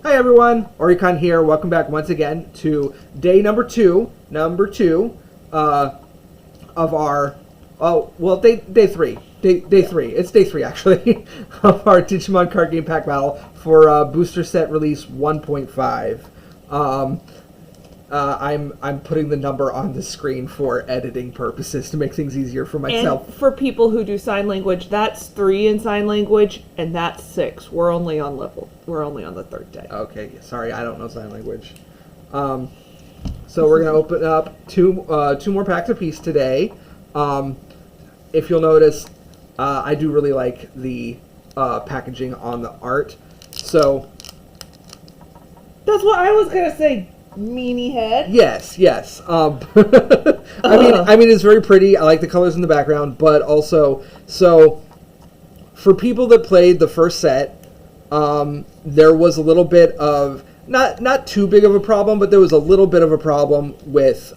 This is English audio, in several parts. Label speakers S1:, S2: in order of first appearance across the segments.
S1: Hi everyone, Orikon here. Welcome back once again to day number two of our, day three. Day three. It's day three actually of our Digimon card game pack battle for booster set release 1.5. I'm putting the number on the screen for editing purposes to make things easier for myself.
S2: And for people who do sign language, that's 3 in sign language, and that's 6. We're only on the third day.
S1: Okay, sorry, I don't know sign language. So we're gonna open up two more packs apiece today. If you'll notice, I do really like the packaging on the art. So
S2: that's what I was gonna say. Meanie head.
S1: Yes. I mean, it's very pretty. I like the colors in the background, but also, so for people that played the first set, there was a little bit of not too big of a problem, but there was a little bit of a problem with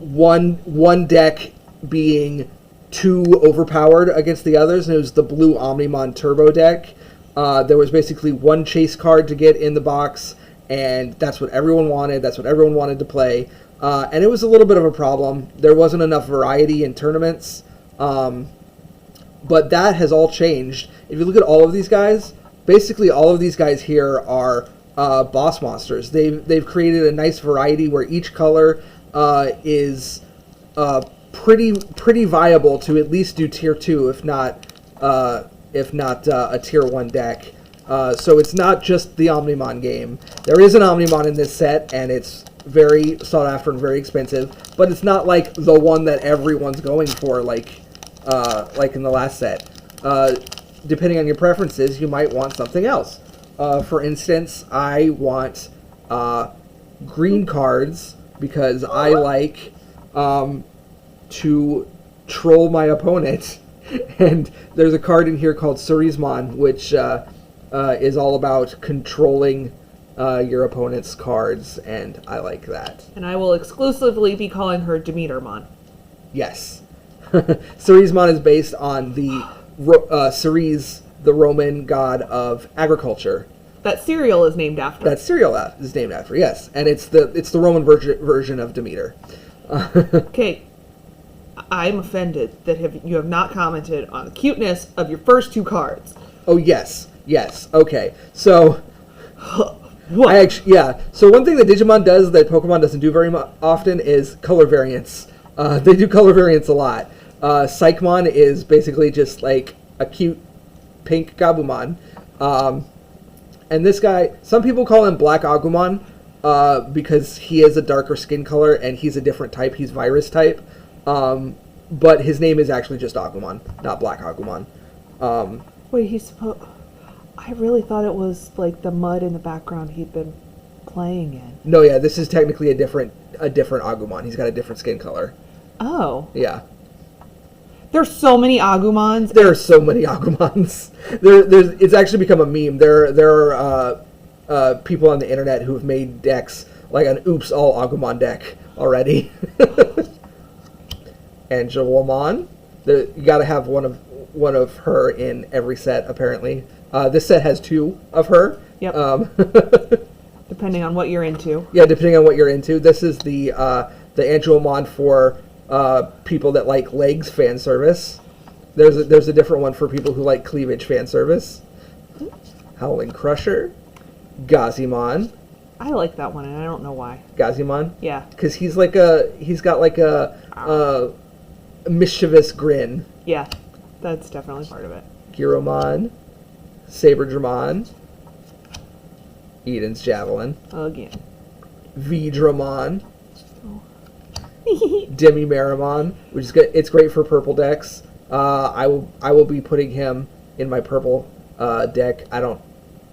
S1: one deck being too overpowered against the others, and it was the blue Omnimon Turbo deck. There was basically one chase card to get in the box, and that's what everyone wanted. That's what everyone wanted to play. And it was a little bit of a problem. There wasn't enough variety in tournaments. But that has all changed. If you look at all of these guys, basically all of these guys here are boss monsters. They've created a nice variety where each color is pretty viable to at least do tier 2, if not a tier 1 deck. So it's not just the Omnimon game. There is an Omnimon in this set, and it's very sought after and very expensive, but it's not like the one that everyone's going for, like in the last set. Depending on your preferences, you might want something else. For instance, I want green cards because I like to troll my opponent. And there's a card in here called Surizmon, which is all about controlling your opponent's cards, and I like that.
S2: And I will exclusively be calling her Demetermon.
S1: Yes. Surizmon is based on the Ceres, the Roman god of agriculture.
S2: That cereal is named after.
S1: That cereal is named after, yes. And it's the Roman version of Demeter.
S2: Okay. I'm offended that you have not commented on the cuteness of your first 2 cards.
S1: Oh, yes. Okay. So,
S2: what?
S1: So one thing that Digimon does that Pokemon doesn't do very often is color variants. They do color variants a lot. Psychmon is basically just like a cute pink Gabumon. And this guy, some people call him Black Agumon because he is a darker skin color and he's a different type. He's virus type. But his name is actually just Agumon, not Black Agumon.
S2: Wait, I really thought it was like the mud in the background he'd been playing in.
S1: No, yeah, this is technically a different Agumon. He's got a different skin color.
S2: Oh.
S1: Yeah.
S2: There's so many Agumons.
S1: There are so many Agumons. It's actually become a meme. There are people on the internet who have made decks like an Oops All Agumon deck already. Angelamon. You got to have one of her in every set apparently. This set has 2 of her.
S2: Yep. Depending on what you're into.
S1: Yeah, depending on what you're into. This is the Angelamon for people that like legs fan service. There's a different one for people who like cleavage fan service. Howling Crusher. Gazimon.
S2: I like that one, and I don't know why.
S1: Gazimon?
S2: Yeah.
S1: Because he's got like a mischievous grin.
S2: Yeah, that's definitely part of it.
S1: Giromon. Saberdramon. Eden's Javelin.
S2: Again.
S1: Vidramon. Demimeramon, which is good. It's great for purple decks. I will be putting him in my purple deck. I don't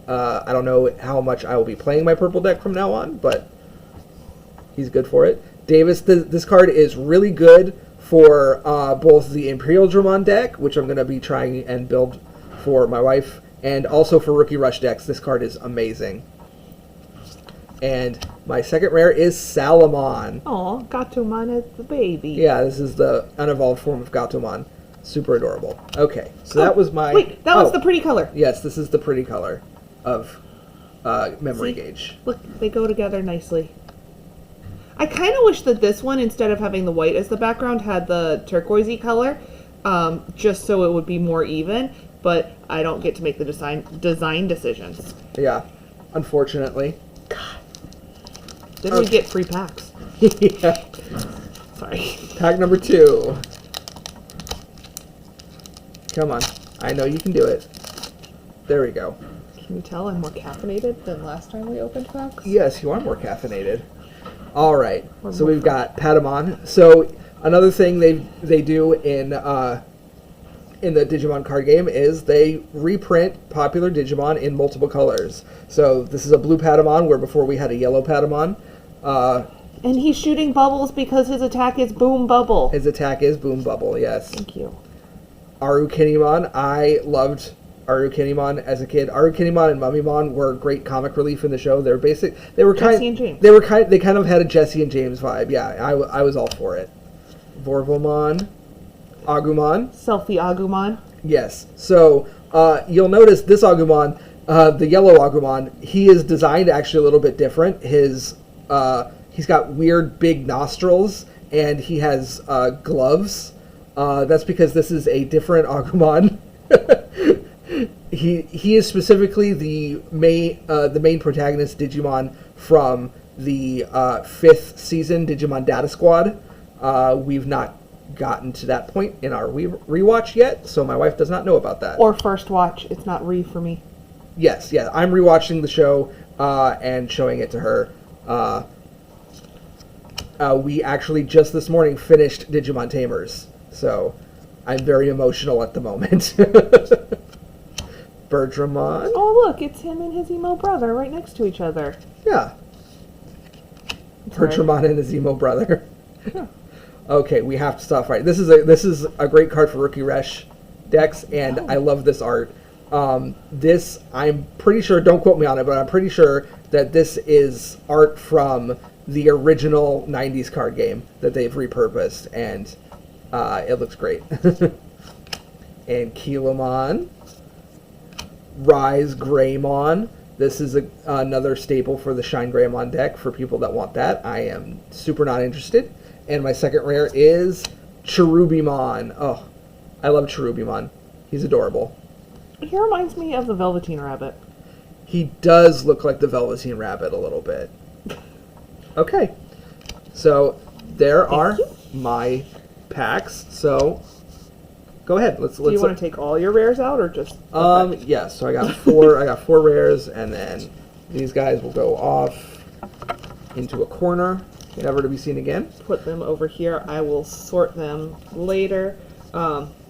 S1: know how much I will be playing my purple deck from now on, but he's good for it. Davis, this card is really good for both the Imperial Dramon deck, which I'm going to be trying and build for my wife, and also for Rookie Rush decks. This card is amazing. And my second rare is Salamon.
S2: Oh, Gatomon is the baby.
S1: Yeah, this is the unevolved form of Gatomon. Super adorable. Okay, so that was my...
S2: Wait, that was the pretty color.
S1: Yes, this is the pretty color of memory
S2: See?
S1: gauge.
S2: Look, they go together nicely. I kind of wish that this one, instead of having the white as the background, had the turquoisey color, just so it would be more even. But I don't get to make the design decisions.
S1: Yeah, unfortunately.
S2: Then we get free packs.
S1: Yeah.
S2: Sorry.
S1: Pack number 2. Come on. I know you can do it. There we go.
S2: Can you tell I'm more caffeinated than last time we opened packs?
S1: Yes, you are more caffeinated. All right.
S2: Or
S1: So
S2: more
S1: we've got Patamon. So another thing they do in the Digimon card game is they reprint popular Digimon in multiple colors. So this is a blue Patamon, where before we had a yellow Patamon.
S2: And he's shooting bubbles because his attack is Boom Bubble.
S1: His attack is Boom Bubble, yes.
S2: Thank you.
S1: Arukenimon. I loved Arukenimon as a kid. Arukenimon and Mummymon were great comic relief in the show. They were
S2: Jesse and James.
S1: They kind of had a Jesse and James vibe. Yeah, I was all for it. Vorvomon, Agumon.
S2: Selfie Agumon.
S1: Yes. So you'll notice this Agumon, the yellow Agumon, he is designed actually a little bit different. He's got weird big nostrils and he has gloves. That's because this is a different Agumon. He is specifically the main protagonist Digimon from the 5th season Digimon Data Squad. We've not gotten to that point in our rewatch yet, so my wife does not know about that.
S2: Or first watch. It's not for me.
S1: Yes, yeah, I'm rewatching the show and showing it to her. We actually just this morning finished Digimon Tamers, so I'm very emotional at the moment. Bertramon.
S2: Oh, look, it's him and his emo brother right next to each other.
S1: Yeah.
S2: Sorry.
S1: Bertramon and his emo brother.
S2: Yeah.
S1: Okay, we have to stop right. This is a great card for Rookie Resh decks, and I love this art. This, I'm pretty sure, don't quote me on it, but I'm pretty sure that this is art from the original 90s card game that they've repurposed, and it looks great. And Kilomon. Rise Greymon. This is another staple for the Shine Greymon deck for people that want that. I am super not interested. And my second rare is Cherubimon. Oh, I love Cherubimon. He's adorable.
S2: He reminds me of the Velveteen Rabbit.
S1: He does look like the Velveteen Rabbit a little bit. Okay. So there are my packs. So go ahead. Let's.
S2: Do you want to take all your rares out or just?
S1: Yes. So I got 4. I got 4 rares, and then these guys will go off into a corner, never to be seen again.
S2: Put them over here. I will sort them later.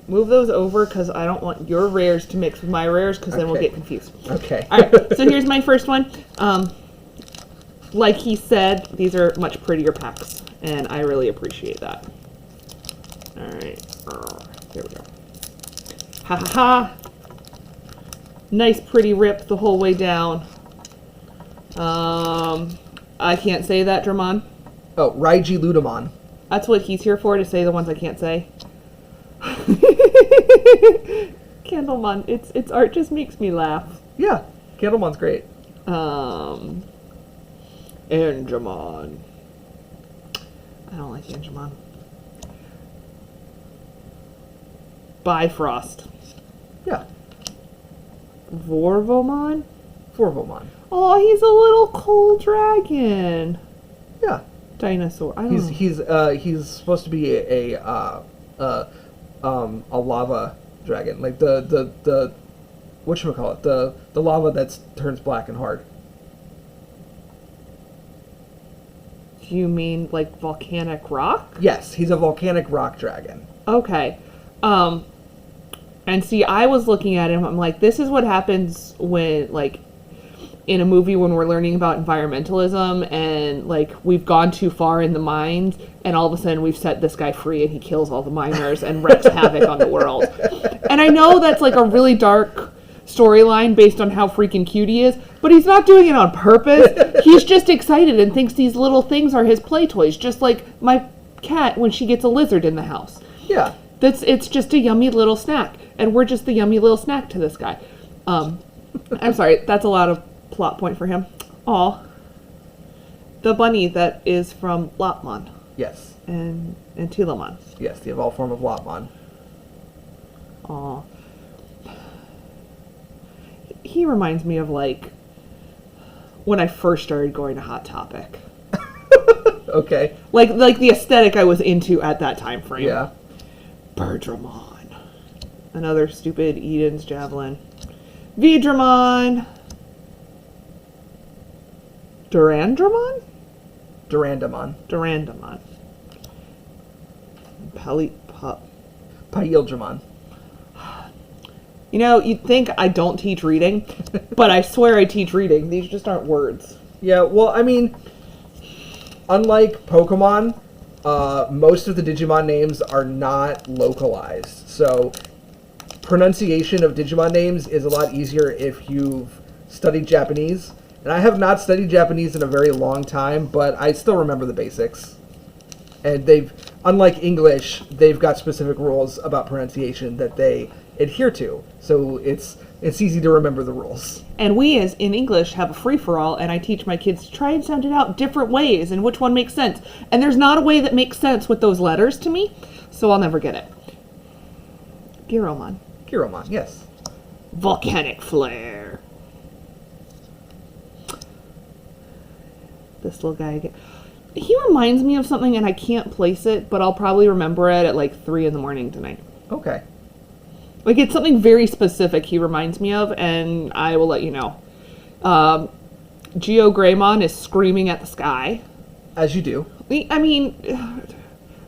S2: Move those over because I don't want your rares to mix with my rares because then we'll get confused.
S1: Okay.
S2: All right. So here's my first one. Like he said, these are much prettier packs, and I really appreciate that. All right. Here we go. Ha ha ha. Nice pretty rip the whole way down. I can't say that, Dramon.
S1: Oh, Raiji Ludamon.
S2: That's what he's here for, to say the ones I can't say. Candlemon, its art just makes me laugh.
S1: Yeah, Candlemon's great.
S2: Angemon. I don't like Angemon. Bifrost.
S1: Yeah,
S2: Vorvomon?
S1: Vorvomon.
S2: Oh, he's a little coal dragon.
S1: Yeah,
S2: Dinosaur. I don't know.
S1: he's supposed to be a lava dragon, like the whatchamacallit, the lava that turns black and hard.
S2: Do you mean like volcanic rock?
S1: Yes, he's a volcanic rock dragon.
S2: Okay. And see, I was looking at him, I'm like, this is what happens when, like, in a movie when we're learning about environmentalism and, like, we've gone too far in the mines and all of a sudden we've set this guy free and he kills all the miners and wreaks havoc on the world. And I know that's, like, a really dark storyline based on how freaking cute he is, but he's not doing it on purpose. He's just excited and thinks these little things are his play toys, just like my cat when she gets a lizard in the house.
S1: Yeah.
S2: It's just a yummy little snack, and we're just the yummy little snack to this guy. I'm sorry, that's a lot of plot point for him. Aw. The bunny that is from Lopmon
S1: Yes.
S2: and Telamon.
S1: Yes, the evolved form of Lopmon.
S2: Aw. He reminds me of, like, when I first started going to Hot Topic.
S1: Okay.
S2: Like the aesthetic I was into at that time frame.
S1: Yeah.
S2: Birdramon. Another stupid Eden's Javelin. Vidramon. Durandramon?
S1: Durandamon.
S2: Durandamon.
S1: Paildramon.
S2: You know, you'd think I don't teach reading, but I swear I teach reading. These just aren't words.
S1: Yeah, well, I mean, unlike Pokemon, most of the Digimon names are not localized. So, pronunciation of Digimon names is a lot easier if you've studied Japanese. And I have not studied Japanese in a very long time, but I still remember the basics. And unlike English, they've got specific rules about pronunciation that they adhere to. So it's easy to remember the rules.
S2: And we, as in English, have a free-for-all, and I teach my kids to try and sound it out different ways and which one makes sense. And there's not a way that makes sense with those letters to me, so I'll never get it. Giromon.
S1: Giromon, yes.
S2: Volcanic Flare. This little guy again. He reminds me of something, and I can't place it, but I'll probably remember it at like 3 in the morning tonight.
S1: Okay.
S2: Like, it's something very specific he reminds me of, and I will let you know. Geogreymon is screaming at the sky.
S1: As you do.
S2: I mean,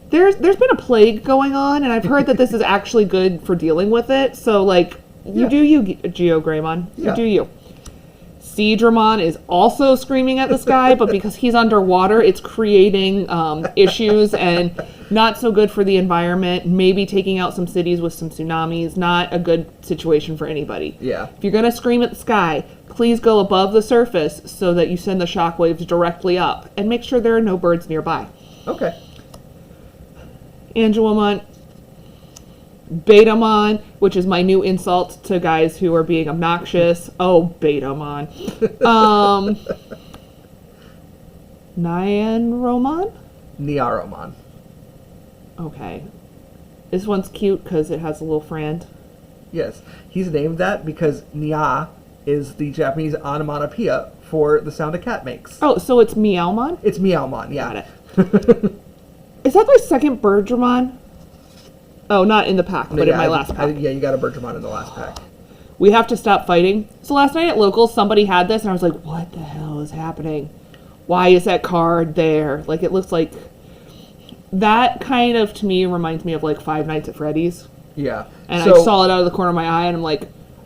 S2: there's been a plague going on, and I've heard that this is actually good for dealing with it. So, like, you do you, Geogreymon. You do you. Seadramon is also screaming at the sky, but because he's underwater, it's creating issues and not so good for the environment. Maybe taking out some cities with some tsunamis. Not a good situation for anybody.
S1: Yeah.
S2: If you're going to scream at the sky, please go above the surface so that you send the shockwaves directly up. And make sure there are no birds nearby.
S1: Okay.
S2: Angelomon. Betamon, which is my new insult to guys who are being obnoxious. Oh, Betamon. Nyanromon?
S1: Niaromon.
S2: Okay. This one's cute because it has a little friend.
S1: Yes. He's named that because Nia is the Japanese onomatopoeia for the sound a cat makes.
S2: Oh, so it's Meowmon?
S1: It's Meowmon, yeah.
S2: Got it. Is that my second Birdramon? Oh, not in the pack, but in my last pack.
S1: Yeah, you got a Birdramon in the last pack.
S2: We have to stop fighting. So last night at Locals, somebody had this, and I was like, what the hell is happening? Why is that card there? Like, it looks like... That kind of, to me, reminds me of, like, Five Nights at Freddy's.
S1: Yeah.
S2: And I saw it out of the corner of my eye, and I'm, like,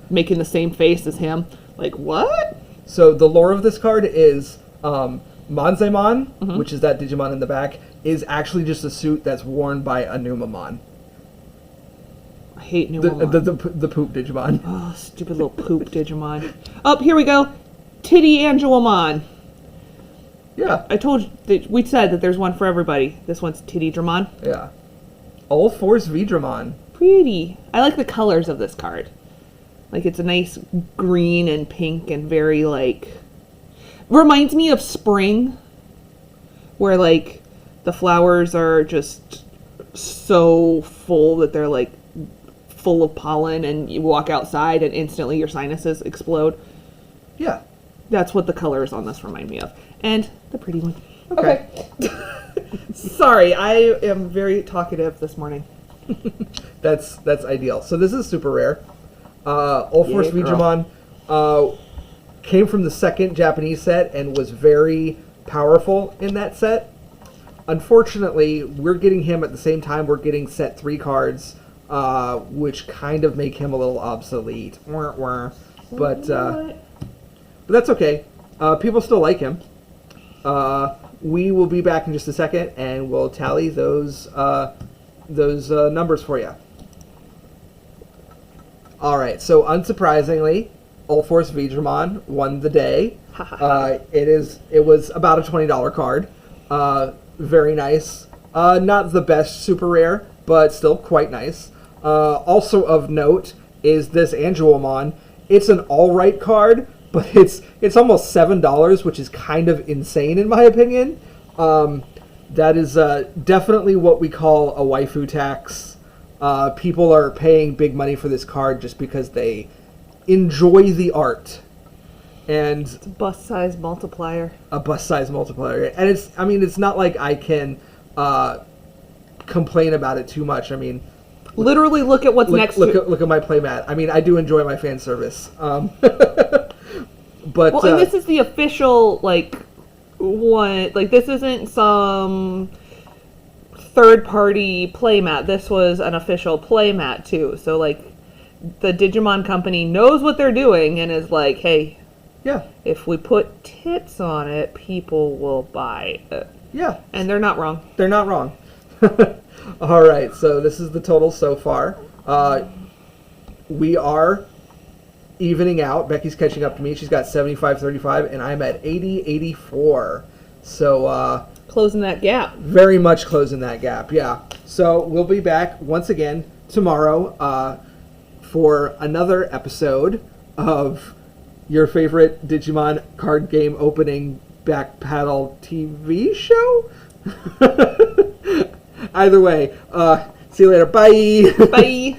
S2: making the same face as him. Like, what?
S1: So the lore of this card is Manzaimon, which is that Digimon in the back, is actually just a suit that's worn by a Numamon.
S2: I hate Numamon.
S1: The poop Digimon.
S2: Oh, stupid little poop Digimon. Oh, here we go. Titty Angelomon.
S1: Yeah.
S2: I told you, we said that there's one for everybody. This one's Titty Dramon.
S1: Yeah. All Force Vidramon.
S2: Pretty. I like the colors of this card. Like, it's a nice green and pink and very, like... Reminds me of spring. Where, like, the flowers are just so full that they're, like, full of pollen, and you walk outside and instantly your sinuses explode.
S1: Yeah.
S2: That's what the colors on this remind me of. And the pretty one.
S1: Okay.
S2: Sorry, I am very talkative this morning.
S1: That's ideal. So this is super rare. All Force Vidramon came from the second Japanese set and was very powerful in that set. Unfortunately, we're getting him at the same time we're getting set 3 cards, which kind of make him a little obsolete. But that's okay. People still like him. We will be back in just a second, and we'll tally those numbers for you. All right. So unsurprisingly, All Force Vidramon won the day. It was about a $20 card. Very nice. Not the best super rare, but still quite nice. Also of note is this Angelomon. It's an all right card, but it's almost $7, which is kind of insane in my opinion. That is definitely what we call a waifu tax. People are paying big money for this card just because they enjoy the art. And
S2: It's a bust size multiplier.
S1: a bust size multiplier. And it's not like I can complain about it too much. I mean,
S2: Literally, look at what's next to
S1: look at my playmat. I mean, I do enjoy my fan service. But
S2: Well, and this is the official, like, one. Like, this isn't some third-party playmat. This was an official playmat, too. So, like, the Digimon company knows what they're doing and is like, hey,
S1: yeah,
S2: if we put tits on it, people will buy it.
S1: yeah,
S2: And they're not wrong.
S1: they're not wrong. All right, so this is the total so far. We are evening out. Becky's catching up to me. She's got 75-35, and I'm at 80-84. So
S2: Closing that gap.
S1: very much closing that gap, yeah. So we'll be back once again tomorrow for another episode of your favorite Digimon card game opening back paddle TV show? Either way, see you later. Bye.
S2: Bye.